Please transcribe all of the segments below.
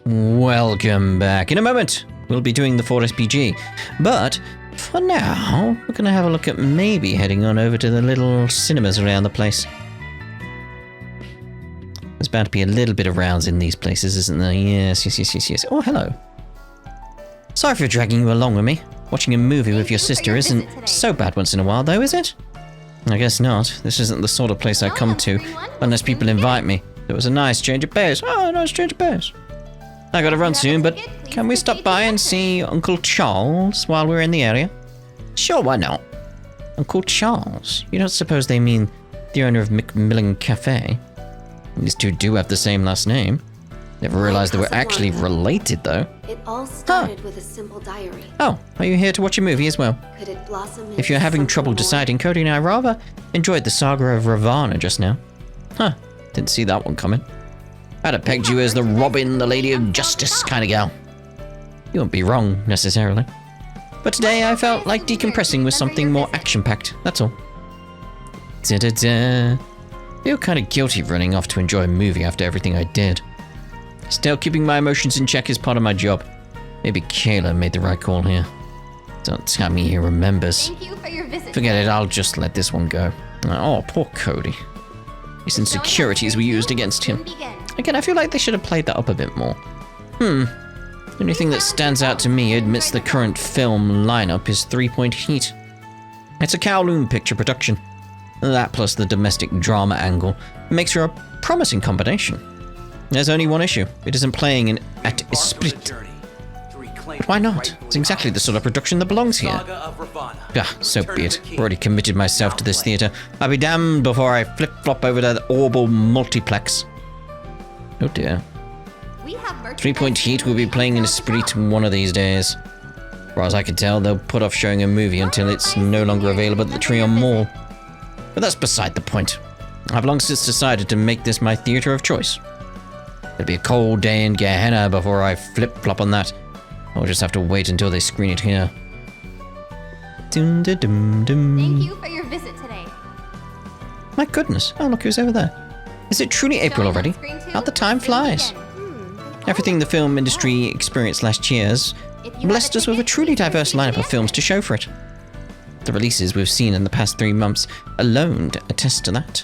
Welcome back. In a moment, we'll be doing the 4SPG. But for now, we're going to have a look at maybe heading on over to the little cinemas around the place. There's bound to be a little bit of rounds in these places, isn't there? Yes. Oh, hello. Sorry for dragging you along with me. Watching a movie with your sister isn't so bad once in a while, though, is it? I guess not. This isn't the sort of place I come to unless people invite me. It was a nice change of pace. Oh, a nice change of pace. I gotta run soon, but can we stop by and see Uncle Charles while we're in the area? Sure, why not? Uncle Charles? You don't suppose they mean the owner of Macmillan Cafe? These two do have the same last name. Never realized they were actually related, though. It all started with a simple diary. Oh, are you here to watch a movie as well? Could it blossom If you're having trouble deciding, Cody and I rather enjoyed the saga of Ravana just now. Huh, didn't see that one coming. I'd have pegged you as the Robin, the Lady of Justice kind of gal. You won't be wrong, necessarily. But today I felt like decompressing with something more action-packed, that's all. Da-da-da. Feel kind of guilty running off to enjoy a movie after everything I did. Still, keeping my emotions in check is part of my job. Maybe Kayla made the right call here. Don't tell me he remembers. Thank you for your visit. Forget it, I'll just let this one go. Oh, poor Cody. His insecurities were used against him. Again, I feel like they should have played that up a bit more. The only thing that stands out to me amidst the current film lineup is 3 Point Heat. It's a Kowloon picture production. That plus the domestic drama angle makes for a promising combination. There's only one issue. It isn't playing at Esprit. But why not? It's exactly the sort of production that belongs here. Ah, so be it. Already committed myself to this theatre. I'll be damned before I flip-flop over to the Orbital Multiplex. Oh dear. 3 Point Heat will be playing in Esprit one of these days. As far as I can tell, they'll put off showing a movie until it's no longer available at the Trion Mall. But that's beside the point. I've long since decided to make this my theatre of choice. It'll be a cold day in Gehenna before I flip-flop on that. I'll just have to wait until they screen it here. Thank you for your visit today. My goodness. Oh, look who's over there. Is it truly April already? How the time flies. Everything the film industry experienced last year has blessed us with a truly diverse lineup of films to show for it. The releases we've seen in the past 3 months alone attest to that.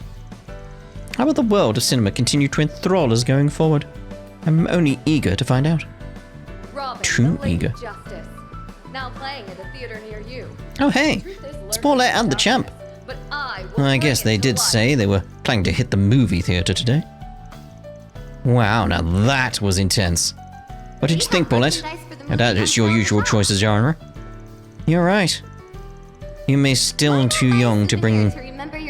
How will the world of cinema continue to enthrall us going forward? I'm only eager to find out. Too eager. Now playing at a theater near you. Oh hey, it's Paulette and the Champ. I guess they did say they were planning to hit the movie theater today. Wow, now that was intense. What did you think, Paulette? I doubt it's your usual choice of genre. You're right. You may still too young to bring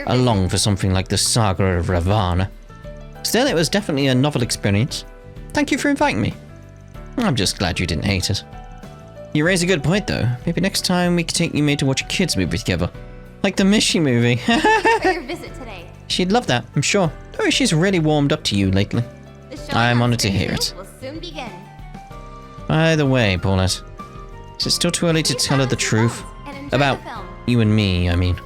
along for something like the saga of Ravana. Still, it was definitely a novel experience. Thank you for inviting me. I'm just glad you didn't hate it. You raise a good point, though. Maybe next time we could take you to watch a kids' movie together. Like the Mishi movie. For your visit today. She'd love that, I'm sure. Oh, she's really warmed up to you lately. I'm honored to hear it. Will soon begin. By the way, Paulette, is it still too early to tell her the truth? About you and me, I mean.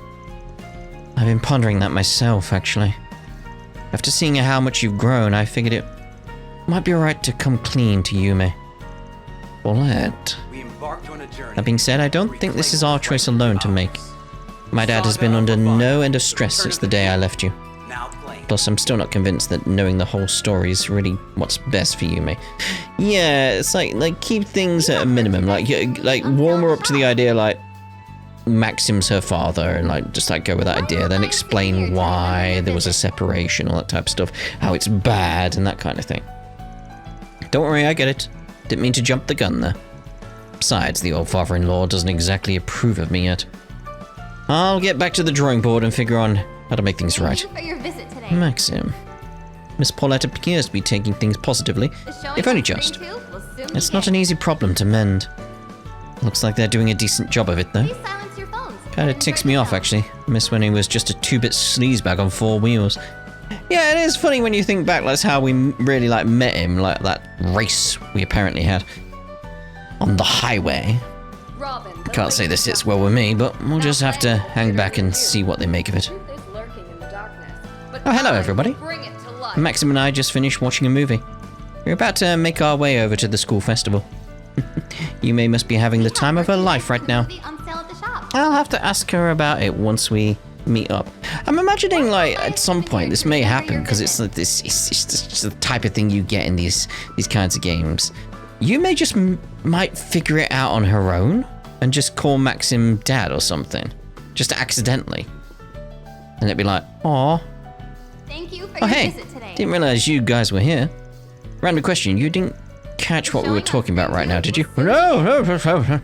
I've been pondering that myself, actually. After seeing how much you've grown, I figured it might be alright to come clean to Yume. Paulette. That being said, I don't think this is our choice alone to make. My dad has been under no end of stress since the day I left you. Plus, I'm still not convinced that knowing the whole story is really what's best for Yume. Yeah, it's like keep things at a minimum. Like warm her up to the idea, like Maxim's her father, and just go with that idea. Then explain why there was a separation, all that type of stuff. How it's bad and that kind of thing. Don't worry, I get it. Didn't mean to jump the gun there. Besides, the old father-in-law doesn't exactly approve of me yet. I'll get back to the drawing board and figure on how to make things right. Thank you for your visit today. Maxim. Miss Paulette appears to be taking things positively, if only just. It's not an easy problem to mend. Looks like they're doing a decent job of it, though. Please silence your phones. Kinda ticks me off, actually. Miss when he was just a 2-bit sleazebag on 4 wheels. Yeah, it is funny when you think back, that's how we really met him, like that race we apparently had on the highway. I can't say this sits well with me, but we'll just have to hang back and see what they make of it. lurking in the darkness. Oh, hello everybody. Bring it to life. Maxim and I just finished watching a movie. We're about to make our way over to the school festival. Yume must be having the time of her life right now. On sale at the shop. I'll have to ask her about it once we meet up. I'm imagining, like, at some point this may happen, because it's like this. It's just the type of thing you get in these kinds of games. Yume just might figure it out on her own and just call Maxim dad or something, just accidentally, and it'd be like, "Aw, Thank you for oh your hey, visit today. didn't realize you guys were here." Random question: you didn't catch what we were talking about right now, did you? No.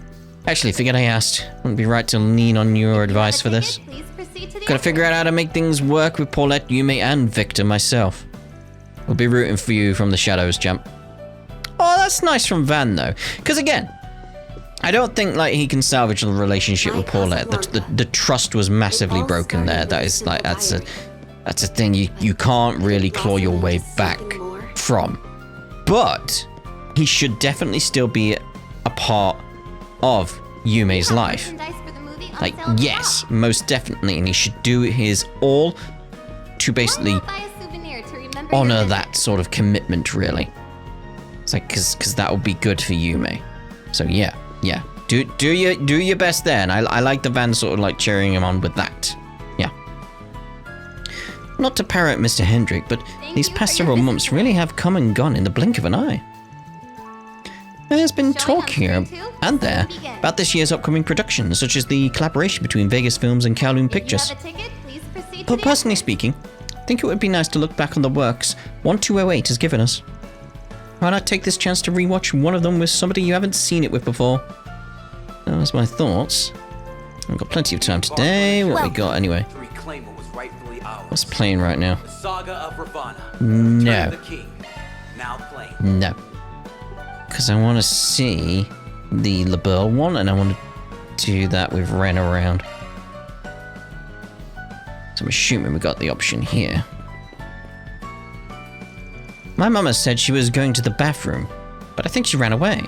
Actually, figured I asked. Wouldn't be right to lean on your advice for this. Please proceed to the Gotta figure out how to make things work with Paulette, Yume, and Victor myself. We'll be rooting for you from the shadows, champ. Oh, that's nice from Van, though. Because again, I don't think like he can salvage the relationship with Paulette. The trust was massively broken there. That is like that's a thing you can't really claw your way back from. But he should definitely still be a part of Yume's life. Like, yes, most definitely, and he should do his all to basically honor that sort of commitment, really. It's like, because that would be good for Yume. So yeah, do your best there, and I like the Van sort of like cheering him on with that. Yeah. Not to parrot Mr. Hendrick, but these past several months really have come and gone in the blink of an eye. There's been talk here and there about this year's upcoming productions, such as the collaboration between Vegas Films and Kowloon Pictures. But personally speaking, I think it would be nice to look back on the works 1208 has given us. Why not take this chance to rewatch one of them with somebody you haven't seen it with before? Those are my thoughts. I've got plenty of time today. What we got anyway? What's playing right now? No. No. Because I want to see the LaBelle one, and I want to do that with Ren around. So I'm assuming we got the option here. My mama said she was going to the bathroom, but I think she ran away.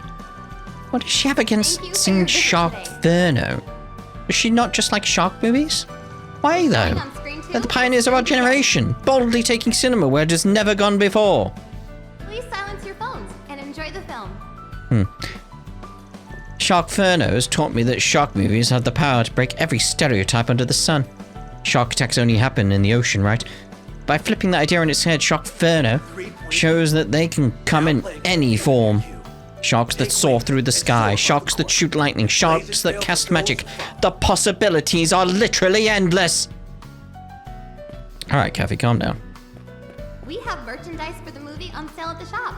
What does she have against seeing Sharkferno? Is she not just like shark movies? Why though? They're the pioneers of our generation, boldly taking cinema where it has never gone before. Please silence your phones and enjoy the film. Sharkferno has taught me that shark movies have the power to break every stereotype under the sun. Shark attacks only happen in the ocean, right? By flipping that idea on its head, Sharkferno shows that they can come in any form. Sharks that soar through the sky, sharks that shoot lightning, sharks that cast magic. The possibilities are literally endless. Alright, Kathy, calm down. We have merchandise for the movie on sale at the shop.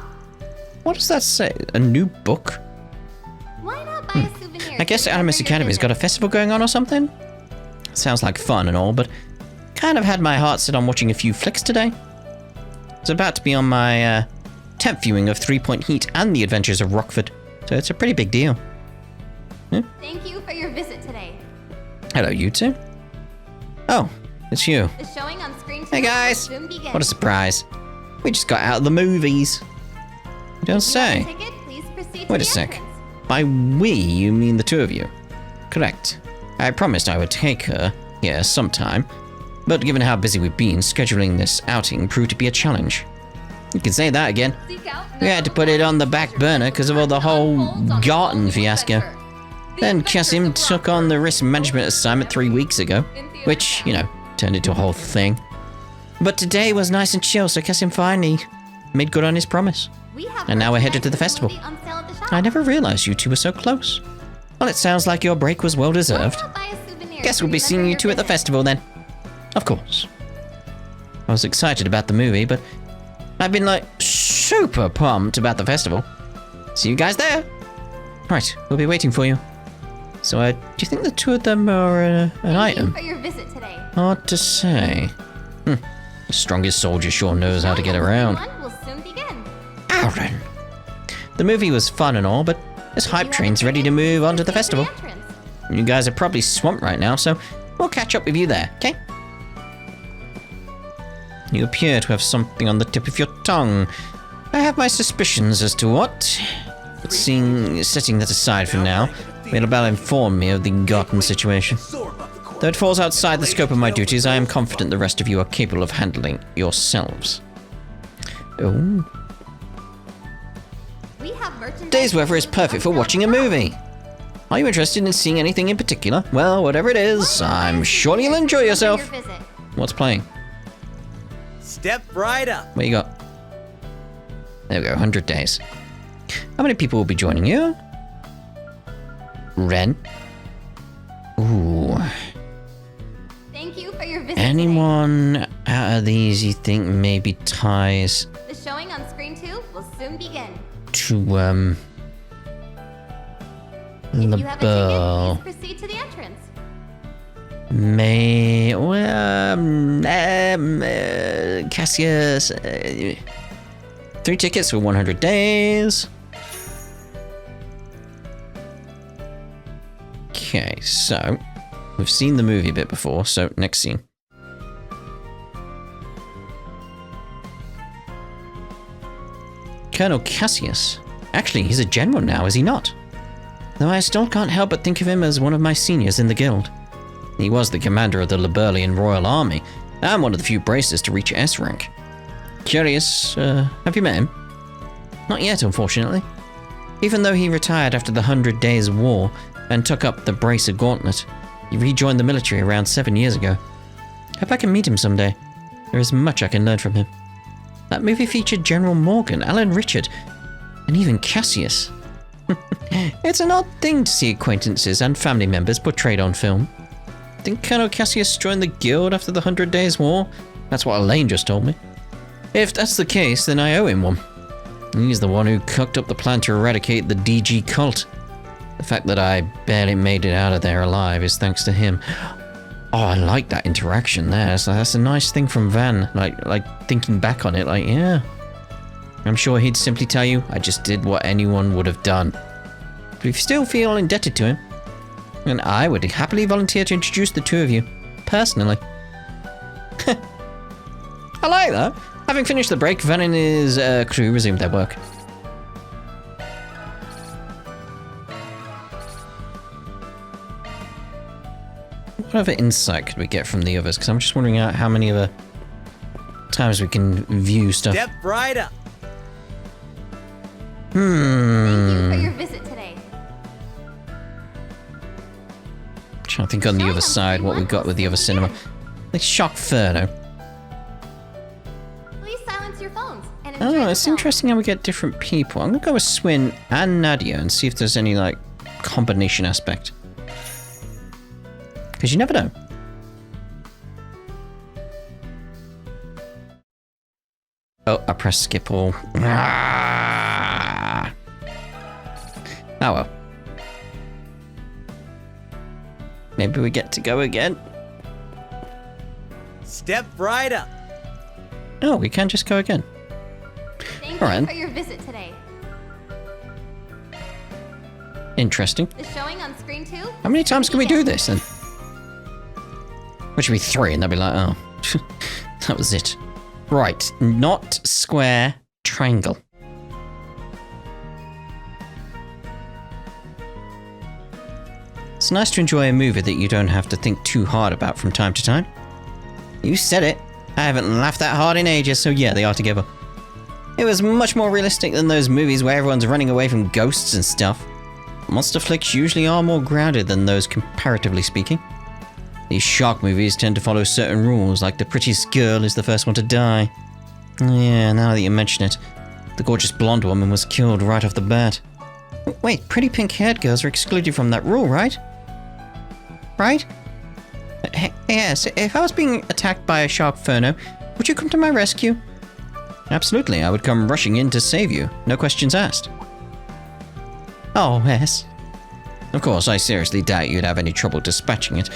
What does that say? A new book? Why not buy a souvenir? I guess Animus Academy's got a festival going on or something? Sounds like fun and all, but kind of had my heart set on watching a few flicks today. It's about to be on my 10th viewing of 3 Point Heat and The Adventures of Rockford, so it's a pretty big deal. Thank you for your visit today. Hello, you two. Oh, it's you. The showing on screen Hey tonight guys! will soon begin. What a surprise. We just got out of the movies. You don't If you have a say. ticket, please proceed to Wait the a sec. entrance. By we, you mean the two of you? Correct. I promised I would take her here sometime, but given how busy we've been, scheduling this outing proved to be a challenge. You can say that again. Seek out We had to put it on the back burner because of all the whole garden fiasco. Then Kasim took on the risk management assignment 3 weeks ago, which, you know, turned into a whole thing. But today was nice and chill, so Kasim finally made good on his promise. And now we're headed to the festival. On sale at the shop. I never realized you two were so close. Well, it sounds like your break was well deserved. Why not buy a souvenir Guess to we'll be remember seeing you your two at the visit? festival then. Of course. I was excited about the movie, but I've been like super pumped about the festival. See you guys there. Right, we'll be waiting for you. So, do you think the two of them are an Thank you item? for your visit today. Hard to say. The strongest soldier sure knows how to get around. Showing on will soon begin. Aaron. The movie was fun and all, but this hype train's ready to move on to the festival. You guys are probably swamped right now, so we'll catch up with you there, okay? You appear to have something on the tip of your tongue. I have my suspicions as to what. But setting that aside for now, Mirabelle informed me of the garden situation. Though it falls outside the scope of my duties, I am confident the rest of you are capable of handling yourselves. Oh. We have merchandise. Today's weather is perfect for watching a movie. Are you interested in seeing anything in particular? Well, whatever it is, I'm sure you'll enjoy yourself. What's playing? Step right up. What you got? There we go, 100 days. How many people will be joining you? Ren. Ooh. Thank you for your visit. Anyone out of these you think maybe ties The showing on screen 2 will soon begin. to, If you have a LaBelle? ticket, please proceed to the entrance. Cassius. 3 tickets for 100 days. Okay, so we've seen the movie a bit before, so next scene. Colonel Cassius. Actually, he's a general now, is he not? Though I still can't help but think of him as one of my seniors in the guild. He was the commander of the Liberlian Royal Army, and one of the few bracers to reach S rank. Curious, have you met him? Not yet, unfortunately. Even though he retired after the 100 Days War and took up the Bracer Gauntlet, he rejoined the military around 7 years ago. Hope I can meet him someday. There is much I can learn from him. That movie featured General Morgan, Alan Richard, and even Cassius. It's an odd thing to see acquaintances and family members portrayed on film. Think Colonel Cassius joined the guild after the 100 Days War? That's what Elaine just told me. If that's the case, then I owe him one. He's the one who cooked up the plan to eradicate the DG cult. The fact that I barely made it out of there alive is thanks to him. Oh, I like that interaction there. So that's a nice thing from Van. Like thinking back on it, like, yeah. I'm sure he'd simply tell you, I just did what anyone would have done. But if you still feel indebted to him, then I would happily volunteer to introduce the two of you, personally. I like that. Having finished the break, Van and his crew resumed their work. What other insight could we get from the others? Because I'm just wondering how many other times we can view stuff. Step right up. Thank you for your visit today. Trying to think on the other side what we got with the other cinema. Like Shockferno. Please silence your phones and enjoy Oh, the it's film. interesting how we get different people. I'm gonna go with Swin and Nadia and see if there's any like combination aspect. Because you never know. Oh, I pressed skip all. Ah. Oh well. Maybe we get to go again. Step right up. Oh, we can just go again. Thank All right. you for your visit today. Interesting. The showing on screen 2. How many times can we do this then? Which would be 3, and they'll be like, oh, that was it. Right, not square, triangle. It's nice to enjoy a movie that you don't have to think too hard about from time to time. You said it. I haven't laughed that hard in ages, so yeah, they are together. It was much more realistic than those movies where everyone's running away from ghosts and stuff. Monster flicks usually are more grounded than those, comparatively speaking. These shark movies tend to follow certain rules, like the prettiest girl is the first one to die. Yeah, now that you mention it, the gorgeous blonde woman was killed right off the bat. Wait, pretty pink-haired girls are excluded from that rule, right? Right? Yes, if I was being attacked by a Sharkferno, would you come to my rescue? Absolutely, I would come rushing in to save you, no questions asked. Oh, yes. Of course, I seriously doubt you'd have any trouble dispatching it,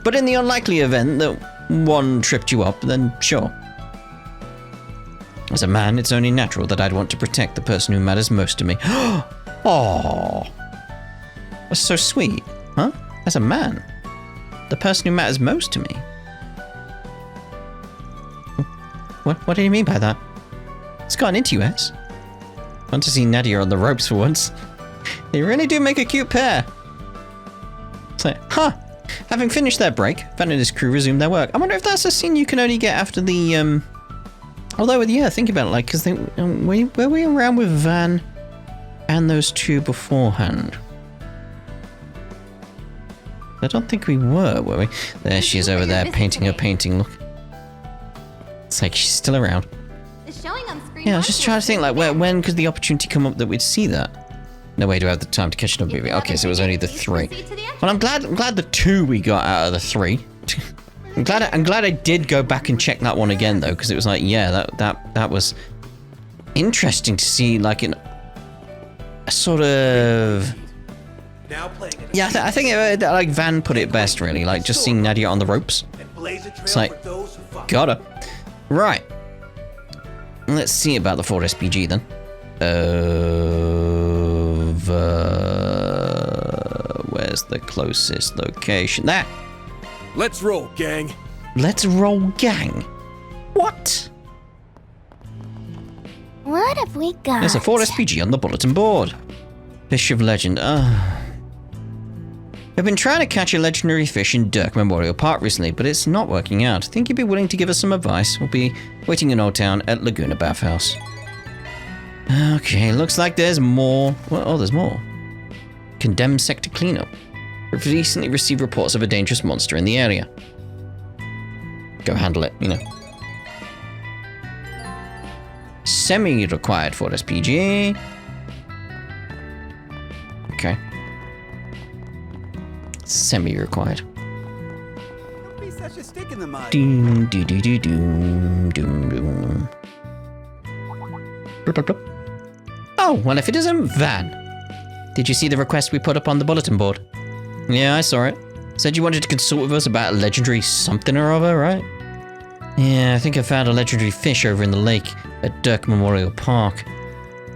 but in the unlikely event that one tripped you up, then sure. As a man, it's only natural that I'd want to protect the person who matters most to me. Oh, that's so sweet, huh? As a man, the person who matters most to me. What do you mean by that? It's gotten into you, S. Want to see Nadia on the ropes for once. They really do make a cute pair. So, having finished their break, Van and his crew resumed their work. I wonder if that's a scene you can only get after the, Although, yeah, think about it, like, because were we around with Van and those two beforehand. I don't think we were we? There she is over there painting her painting, look. It's like she's still around. The showing on screen. Yeah, I was just trying to think, like, when could the opportunity come up that we'd see that? No way do I have the time to catch another movie. Okay, so it was only the 3. Well, I'm glad the 2 we got out of the 3. I'm glad I did go back and check that one again though, because it was like, yeah, that was interesting to see, like, a sort of. Yeah, I think like Van put it best, really. Like just seeing Nadia on the ropes. It's like, got her. Right. Let's see about the 4 SPG then. Where's the closest location? There. Let's roll, gang. Let's roll, gang. What? What have we got? There's a 4 SPG on the bulletin board. Fish of legend. I've been trying to catch a legendary fish in Dirk Memorial Park recently, but it's not working out. Think you'd be willing to give us some advice? We'll be waiting in Old Town at Laguna Bathhouse. Okay, looks like there's more. Oh, there's more. Condemned sector cleanup. We've recently received reports of a dangerous monster in the area. Go handle it, you know. Semi-required for SPG. Okay. Semi-required. Don't be such a stick in the mud. Doom, doo, doo, doo, doom, doom, doom. Blup, blup, blup. Oh, well, if it isn't Van. Did you see the request we put up on the bulletin board? Yeah, I saw it. Said you wanted to consult with us about a legendary something or other, right? Yeah, I think I found a legendary fish over in the lake at Dirk Memorial Park.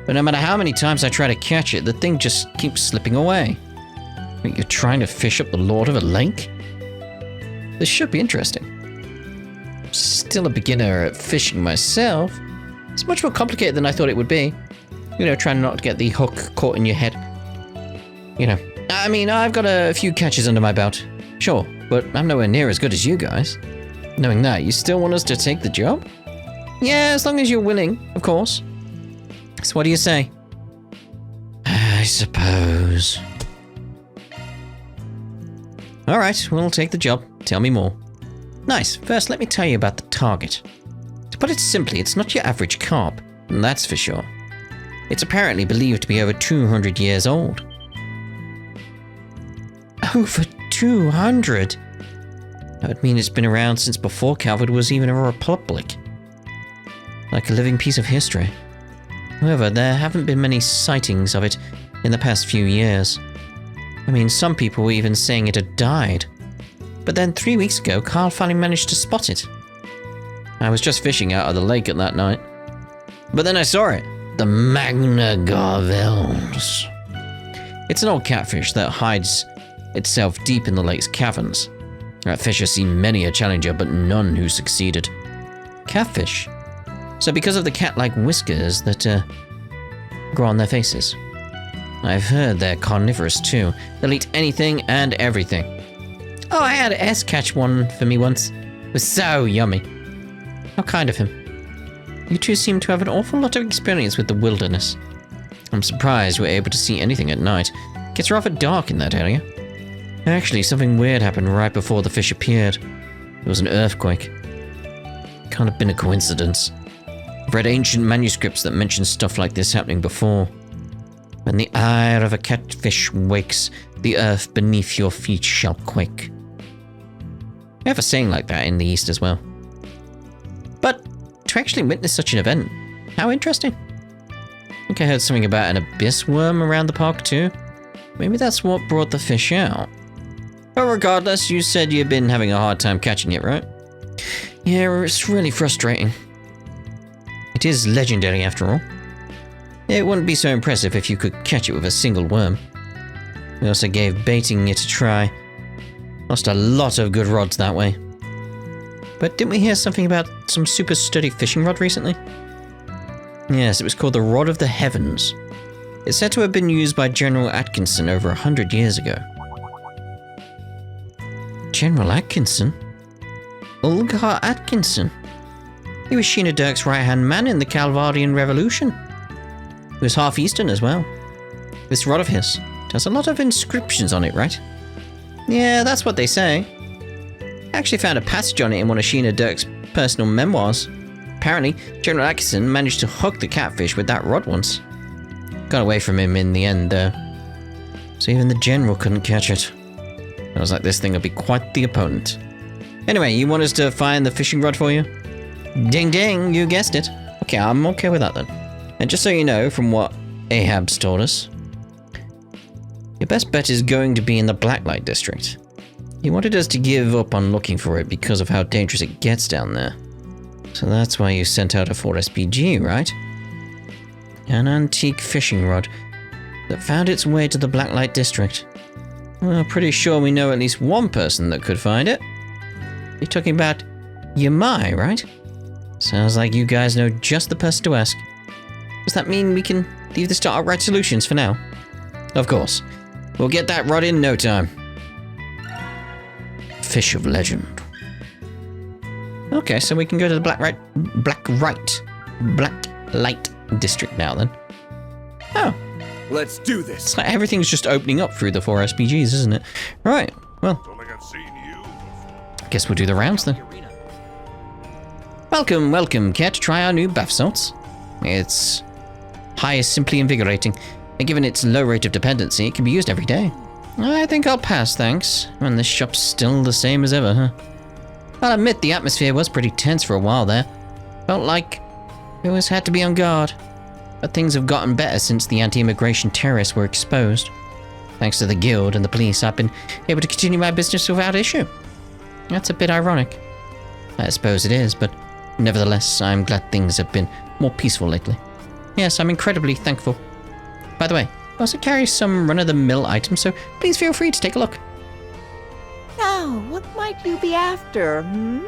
But no matter how many times I try to catch it, the thing just keeps slipping away. Wait, you're trying to fish up the lord of a lake? This should be interesting. Still a beginner at fishing myself. It's much more complicated than I thought it would be. You know, trying not to get the hook caught in your head. You know, I mean, I've got a few catches under my belt. Sure, but I'm nowhere near as good as you guys. Knowing that, you still want us to take the job? Yeah, as long as you're willing, of course. So what do you say? I suppose. Alright, we'll take the job. Tell me more. Nice. First, let me tell you about the target. To put it simply, it's not your average carp, and that's for sure. It's apparently believed to be over 200 years old. Over 200? That would mean it's been around since before Calvert was even a republic. Like a living piece of history. However, there haven't been many sightings of it in the past few years. I mean, some people were even saying it had died. But then 3 weeks ago, Carl finally managed to spot it. I was just fishing out of the lake at that night. But then I saw it. The Magna Garvels. It's an old catfish that hides itself deep in the lake's caverns. That fish has seen many a challenger, but none who succeeded. Catfish? So because of the cat-like whiskers that grow on their faces. I've heard they're carnivorous too. They'll eat anything and everything. Oh, I had S catch one for me once. It was so yummy. How kind of him. You two seem to have an awful lot of experience with the wilderness. I'm surprised we're able to see anything at night. It gets rather dark in that area. Actually, something weird happened right before the fish appeared. It was an earthquake. Can't have been a coincidence. I've read ancient manuscripts that mention stuff like this happening before. When the ire of a catfish wakes, the earth beneath your feet shall quake. We have a saying like that in the East as well. But to actually witness such an event, how interesting. I think I heard something about an abyss worm around the park too. Maybe that's what brought the fish out. But regardless, you said you've been having a hard time catching it, right? Yeah, it's really frustrating. It is legendary after all. It wouldn't be so impressive if you could catch it with a single worm. We also gave baiting it a try. Lost a lot of good rods that way. But didn't we hear something about some super sturdy fishing rod recently? Yes, it was called the Rod of the Heavens. It's said to have been used by General Atkinson over 100 years ago. General Atkinson? Ulgar Atkinson? He was Sheena Dirk's right-hand man in the Calvarian Revolution. He was half Eastern as well. This rod of his has a lot of inscriptions on it, right? Yeah, that's what they say. I actually found a passage on it in one of Sheena Dirk's personal memoirs. Apparently, General Atkinson managed to hook the catfish with that rod once. Got away from him in the end, though. So even the General couldn't catch it. I was like, this thing will be quite the opponent. Anyway, you want us to find the fishing rod for you? Ding ding, you guessed it. Okay, I'm okay with that then. And just so you know, from what Ahab's told us, your best bet is going to be in the Blacklight District. He wanted us to give up on looking for it because of how dangerous it gets down there. So that's why you sent out a 4SPG, right? An antique fishing rod that found its way to the Blacklight District. Well, pretty sure we know at least one person that could find it. You're talking about Yamai, right? Sounds like you guys know just the person to ask. Does that mean we can leave this to Outright Solutions for now? Of course. We'll get that rod in no time. Fish of legend. Okay, so we can go to the Blacklight District now then. Oh. Let's do this. It's like everything's just opening up through the 4 SPGs, isn't it? Right, well. I guess we'll do the rounds then. Welcome, welcome. Care to try our new bath salts? Its high is simply invigorating, and given its low rate of dependency, it can be used every day. I think I'll pass, thanks. And this shop's still the same as ever, huh? I'll admit the atmosphere was pretty tense for a while there. Felt like we always had to be on guard. But things have gotten better since the anti-immigration terrorists were exposed. Thanks to the guild and the police, I've been able to continue my business without issue. That's a bit ironic. I suppose it is, but nevertheless, I'm glad things have been more peaceful lately. Yes, I'm incredibly thankful. By the way, I also carry some run-of-the-mill items, so please feel free to take a look. Now, what might you be after, An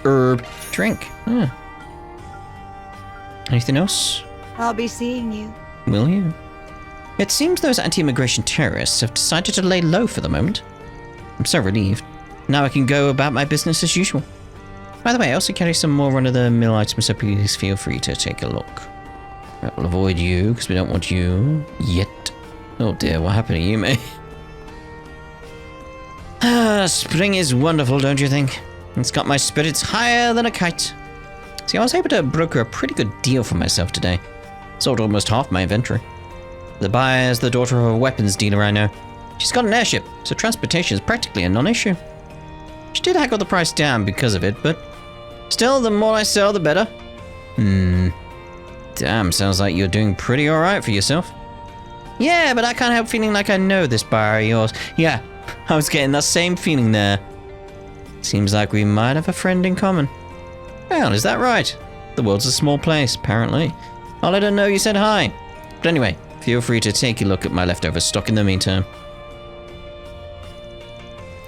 herb drink. Ah. Anything else? I'll be seeing you. Will you? It seems those anti-immigration terrorists have decided to lay low for the moment. I'm so relieved. Now I can go about my business as usual. By the way, I also carry some more run-of-the-mill items, so please feel free to take a look. I will avoid you, because we don't want you yet. Oh dear, what happened to you, mate? Spring is wonderful, don't you think? It's got my spirits higher than a kite. See, I was able to broker a pretty good deal for myself today. Sold almost half my inventory. The buyer is the daughter of a weapons dealer I know. She's got an airship, so transportation is practically a non-issue. She did haggle the price down because of it, but still, the more I sell, the better. Damn, sounds like you're doing pretty alright for yourself. Yeah, but I can't help feeling like I know this buyer of yours. Yeah, I was getting that same feeling there. Seems like we might have a friend in common. Well, is that right? The world's a small place, apparently. I'll let her know you said hi. But anyway, feel free to take a look at my leftover stock in the meantime.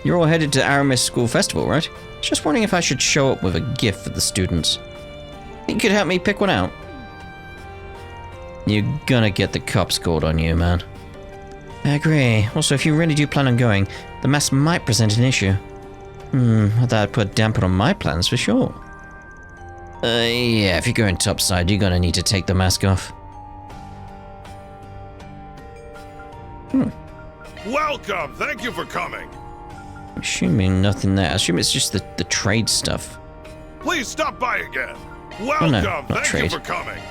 You're all headed to Aramis School Festival, right? Just wondering if I should show up with a gift for the students. Think you could help me pick one out? You're gonna get the cops called on you, man. I agree. Also, if you really do plan on going, the mask might present an issue. That'd put a damper on my plans for sure. Yeah, if you're going topside, you're gonna need to take the mask off. Welcome! Thank you for coming! Assuming nothing there. I assume it's just the trade stuff. Please stop by again! Welcome! Oh, no, not Thank trade. you for coming!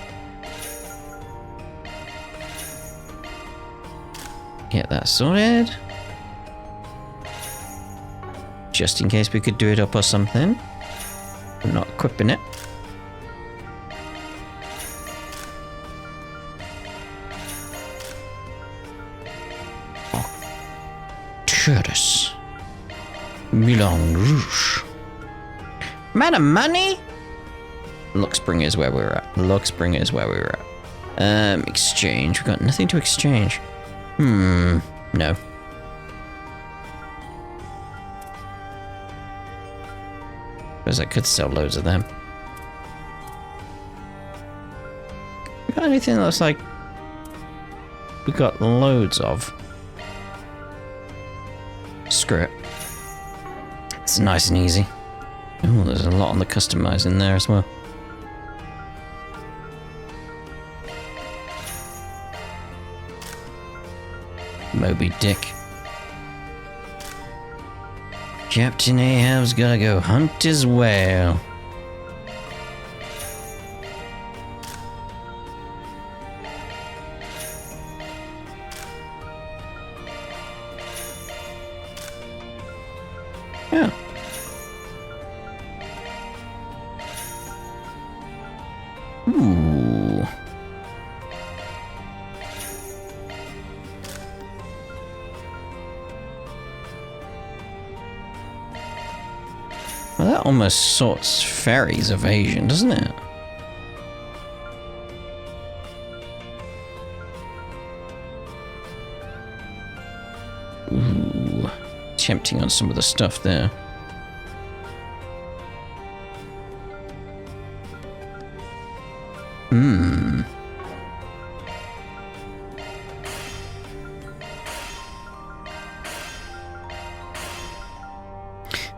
Get that sorted. Just in case we could do it up or something. I'm not equipping it. Curtis. Milan Rouge. Man of money? Luxbringer is where we're at. Luxbringer is where we were at. Exchange. We've got nothing to exchange. No. Suppose I could sell loads of them. We got anything that looks like we got loads of? Screw it. It's nice and easy. Oh, there's a lot on the customizing there as well. Moby Dick. Captain Ahab's gotta go hunt his whale. Yeah. Ooh. Well, that almost sorts Ferry's evasion, doesn't it? Ooh. Tempting on some of the stuff there.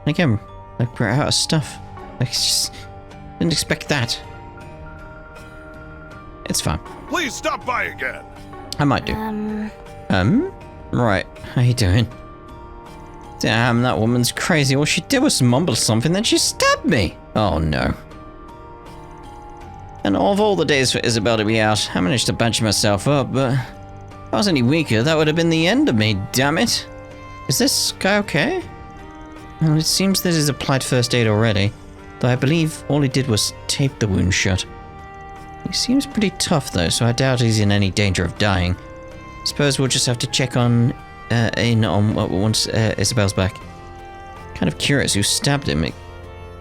Again, like we're out of stuff. Like, just didn't expect that. It's fine. Please stop by again. I might do. Right. How you doing? Damn, that woman's crazy. All she did was mumble something, then she stabbed me. Oh no. And of all the days for Isabel to be out, I managed to bunch myself up, but if I was any weaker, that would have been the end of me, damn it. Is this guy okay? Well, it seems that he's applied first aid already, though I believe all he did was tape the wound shut. He seems pretty tough though, so I doubt he's in any danger of dying. Suppose we'll just have to check on once Isabel's back. Kind of curious who stabbed him. It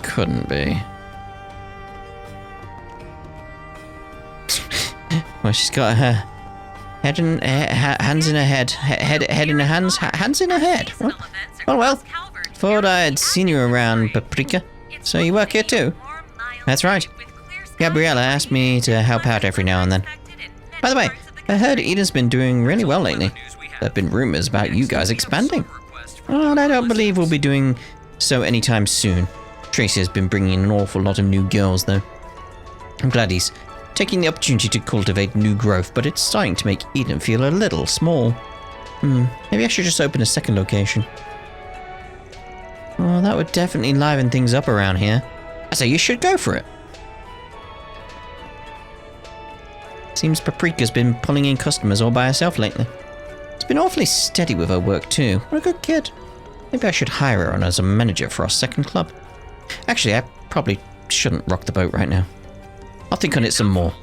couldn't be. Well, she's got her head in hands in her head, head in her hands, hands in her head. What? Well. Thought I had seen you around, Paprika. So you work here too? That's right. Gabriella asked me to help out every now and then. By the way, I heard Eden's been doing really well lately. There have been rumors about you guys expanding. Well, I don't believe we'll be doing so anytime soon. Tracy has been bringing in an awful lot of new girls, though. I'm glad he's taking the opportunity to cultivate new growth, but it's starting to make Eden feel a little small. Maybe I should just open a second location. Oh, that would definitely liven things up around here. I say you should go for it. Seems Paprika's been pulling in customers all by herself lately. She's been awfully steady with her work too. What a good kid. Maybe I should hire her on as a manager for our second club. Actually, I probably shouldn't rock the boat right now. I'll think on it some more.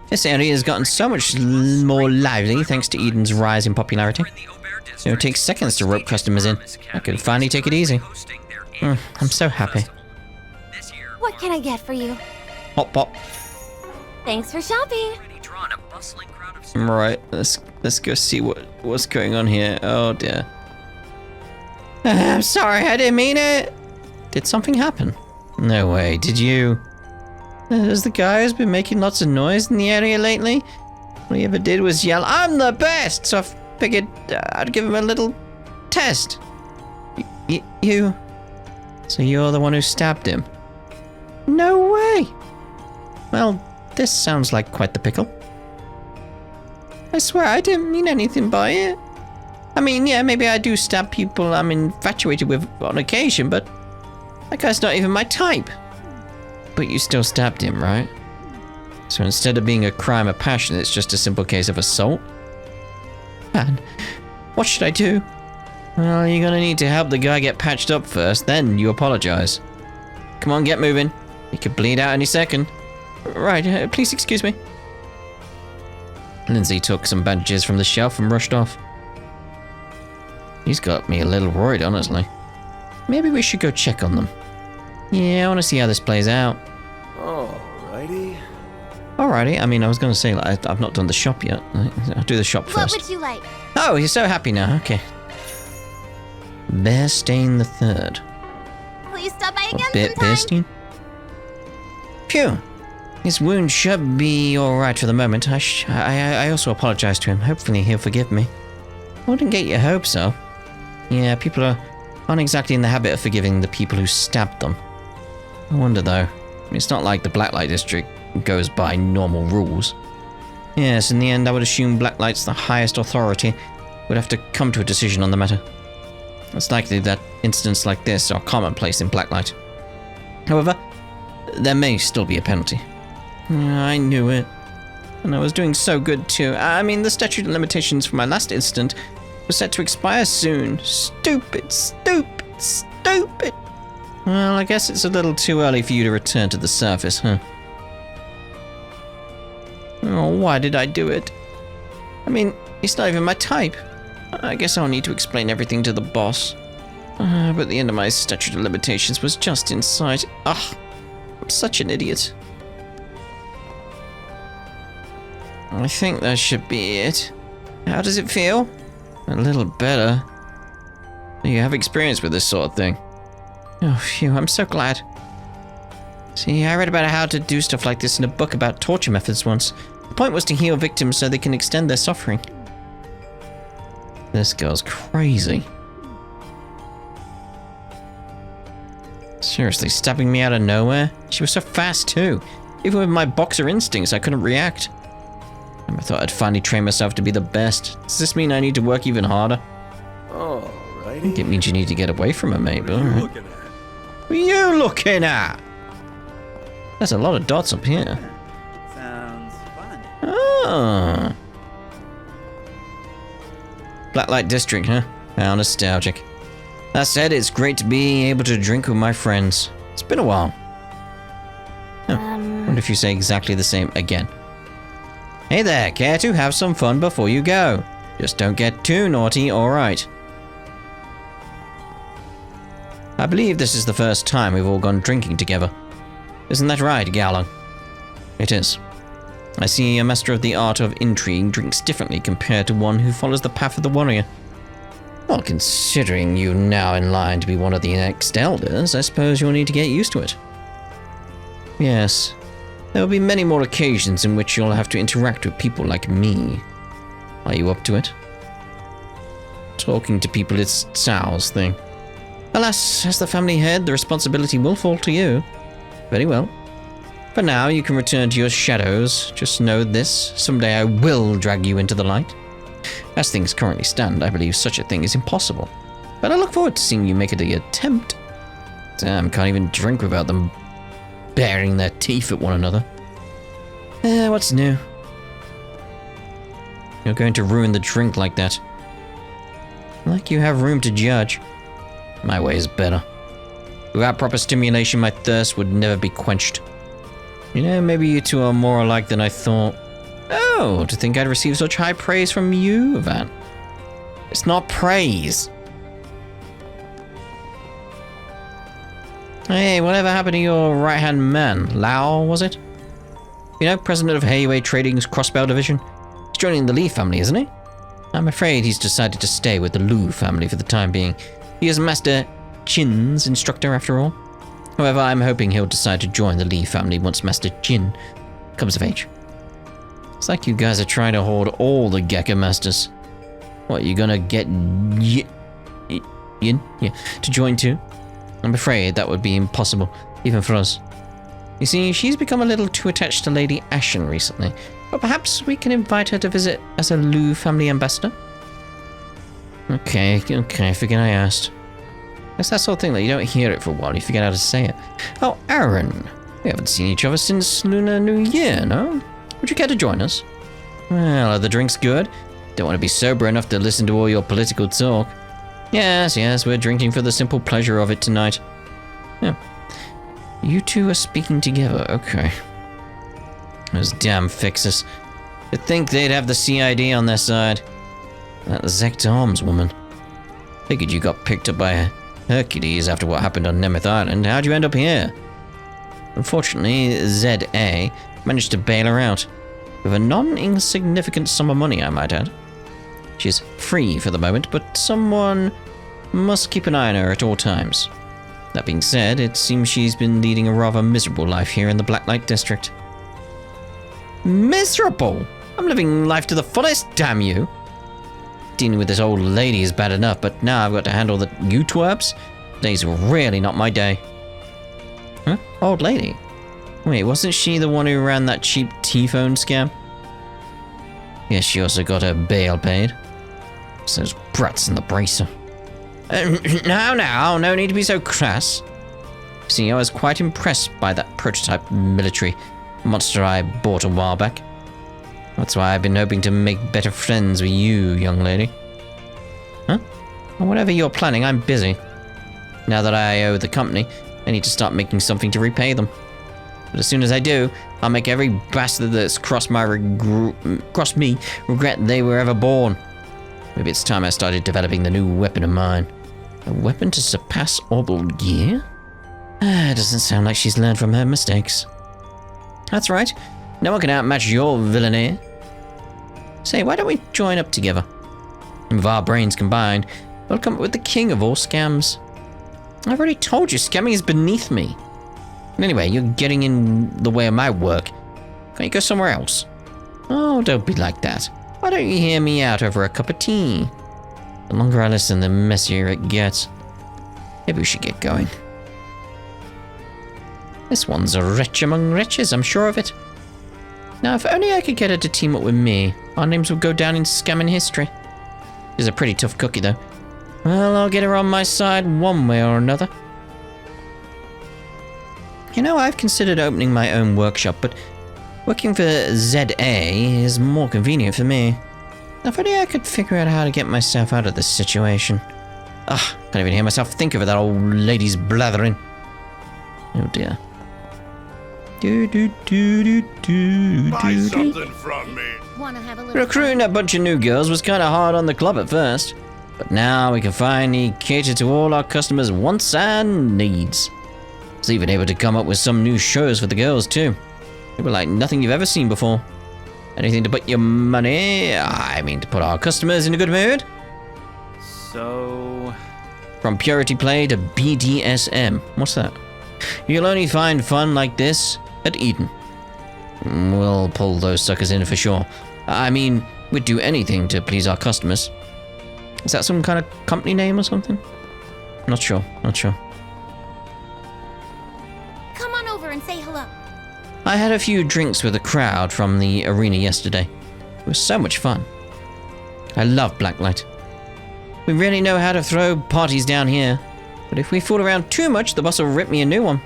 This area has gotten so much more lively thanks to Eden's rise in popularity. It takes seconds to rope customers in. I can finally take it easy. I'm so happy. What can I get for you? Hop pop. Thanks for shopping. Right, let's go see what's going on here. Oh dear. I'm sorry, I didn't mean it. Did something happen? No way. Did you? Has the guy who's been making lots of noise in the area lately? All he ever did was yell, "I'm the best!" So I figured I'd give him a little test. You? So you're the one who stabbed him? No way! Well, this sounds like quite the pickle. I swear I didn't mean anything by it. I mean, yeah, maybe I do stab people I'm infatuated with on occasion, but that guy's not even my type. But you still stabbed him, right? So instead of being a crime of passion, it's just a simple case of assault? Man, what should I do? Well, you're gonna need to help the guy get patched up first, then you apologize. Come on, get moving. He could bleed out any second. Right, please excuse me. Lindsay took some bandages from the shelf and rushed off. He's got me a little worried, honestly. Maybe we should go check on them. Yeah, I want to see how this plays out. Alrighty. Alrighty, I mean, I was going to say, like, I've not done the shop yet. I'll do the shop What first. would you like? Oh, you're so happy now, okay. Bearstein the Third. Please stop by again Bearstein? sometime. Phew. His wound should be alright for the moment. I also apologize to him. Hopefully he'll forgive me. I wouldn't get your hopes up. Yeah, people aren't exactly in the habit of forgiving the people who stabbed them. I wonder though. It's not like the Blacklight District goes by normal rules. Yes, in the end, I would assume Blacklight's the highest authority. Would have to come to a decision on the matter. It's likely that incidents like this are commonplace in Blacklight. However, there may still be a penalty. I knew it. And I was doing so good too. I mean, the statute of limitations for my last incident was set to expire soon. Stupid, stupid, stupid. Well, I guess it's a little too early for you to return to the surface, huh? Oh, why did I do it? I mean, he's not even my type. I guess I'll need to explain everything to the boss. But the end of my statute of limitations was just in sight. Ugh, I'm such an idiot. I think that should be it. How does it feel? A little better. You have experience with this sort of thing. Oh, phew, I'm so glad. See, I read about how to do stuff like this in a book about torture methods once. The point was to heal victims so they can extend their suffering. This girl's crazy. Seriously, stabbing me out of nowhere? She was so fast too. Even with my boxer instincts, I couldn't react. I thought I'd finally train myself to be the best. Does this mean I need to work even harder? Alrighty. I think it means you need to get away from her, mate, but alright. What are you looking at? There's a lot of dots up here. Sounds fun. Ah. Blacklight District, huh? How nostalgic. That said, it's great to be able to drink with my friends. It's been a while. Oh, what if you say exactly the same again? Hey there, care to have some fun before you go? Just don't get too naughty, alright. I believe this is the first time we've all gone drinking together. Isn't that right, Gallo? It is. I see a master of the art of intrigue drinks differently compared to one who follows the path of the warrior. Well, considering you now in line to be one of the next elders, I suppose you'll need to get used to it. Yes. There will be many more occasions in which you'll have to interact with people like me. Are you up to it? Talking to people is Cao's thing. Alas, as the family head, the responsibility will fall to you. Very well. For now, you can return to your shadows. Just know this, someday I will drag you into the light. As things currently stand, I believe such a thing is impossible. But I look forward to seeing you make the attempt. Damn, can't even drink without them baring their teeth at one another. What's new? You're going to ruin the drink like that. Like you have room to judge. My way is better. Without proper stimulation, my thirst would never be quenched. You know, maybe you two are more alike than I thought. Oh, to think I'd receive such high praise from you, Van. It's not praise. Hey, whatever happened to your right-hand man? Lau, was it? You know, president of Hayway Trading's Crossbell Division? He's joining the Lee family, isn't he? I'm afraid he's decided to stay with the Lu family for the time being. He is Master Jin's instructor, after all. However, I'm hoping he'll decide to join the Lee family once Master Jin comes of age. It's like you guys are trying to hoard all the Gekka Masters. What, you gonna get Yin? Yeah, to join too? I'm afraid that would be impossible, even for us. You see, she's become a little too attached to Lady Ashen recently, but perhaps we can invite her to visit as a Lu family ambassador? Okay, forget I asked. It's that sort of thing that you don't hear it for a while, you forget how to say it. Oh, Aaron, we haven't seen each other since Lunar New Year, no? Would you care to join us? Well, are the drinks good? Don't want to be sober enough to listen to all your political talk. Yes, we're drinking for the simple pleasure of it tonight. Yeah. You two are speaking together, okay. Those damn fixers. You'd think they'd have the CID on their side. That Zect Arms woman. Figured you got picked up by Hercules after what happened on Nemeth Island. How'd you end up here? Unfortunately, ZA managed to bail her out. With a non-insignificant sum of money, I might add. She's free for the moment, but someone must keep an eye on her at all times. That being said, it seems she's been leading a rather miserable life here in the Blacklight District. Miserable? I'm living life to the fullest, damn you! Dealing with this old lady is bad enough, but now I've got to handle the U-twerps? Today's really not my day. Huh? Old lady? Wait, wasn't she the one who ran that cheap T-phone scam? Yes, she also got her bail paid. It's those brats in the bracer. No need to be so crass. See, I was quite impressed by that prototype military monster I bought a while back. That's why I've been hoping to make better friends with you, young lady. Huh? Well, whatever you're planning, I'm busy. Now that I owe the company, I need to start making something to repay them. But as soon as I do, I'll make every bastard that's crossed me regret they were ever born. Maybe it's time I started developing the new weapon of mine. A weapon to surpass orbital gear? It doesn't sound like she's learned from her mistakes. That's right. No one can outmatch your villainy. Say, why don't we join up together? And with our brains combined, we'll come up with the king of all scams. I've already told you, scamming is beneath me. Anyway, you're getting in the way of my work. Can't you go somewhere else? Oh, don't be like that. Why don't you hear me out over a cup of tea? The longer I listen, the messier it gets. Maybe we should get going. This one's a wretch among wretches, I'm sure of it. Now, if only I could get her to team up with me, our names would go down in scamming history. She's a pretty tough cookie, though. Well, I'll get her on my side one way or another. You know, I've considered opening my own workshop, but working for ZA is more convenient for me. If only I could figure out how to get myself out of this situation. Can't even hear myself think of it, that old lady's blathering. Oh dear. Buy something from me. Wanna have a little Recruiting a bunch of new girls was kind of hard on the club at first, but now we can finally cater to all our customers' wants and needs. I was even able to come up with some new shows for the girls too. They were like nothing you've ever seen before. Anything to put your money, to put our customers in a good mood. So... From purity play to BDSM. What's that? You'll only find fun like this at Eden. We'll pull those suckers in for sure. We'd do anything to please our customers. Is that some kind of company name or something? Not sure. Come on over and say hello. I had a few drinks with the crowd from the arena yesterday. It was so much fun. I love Blacklight. We really know how to throw parties down here. But if we fool around too much, the boss will rip me a new one.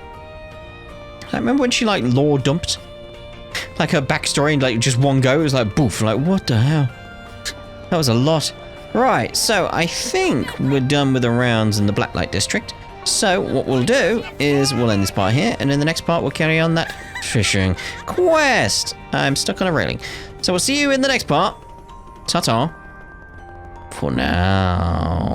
I remember when she lore dumped. Like her backstory, just one go, it was like boof, what the hell? That was a lot. Right, so I think we're done with the rounds in the Blacklight District. So what we'll do is we'll end this part here, and in the next part we'll carry on that fishing quest. I'm stuck on a railing. So we'll see you in the next part. Ta-ta. For now.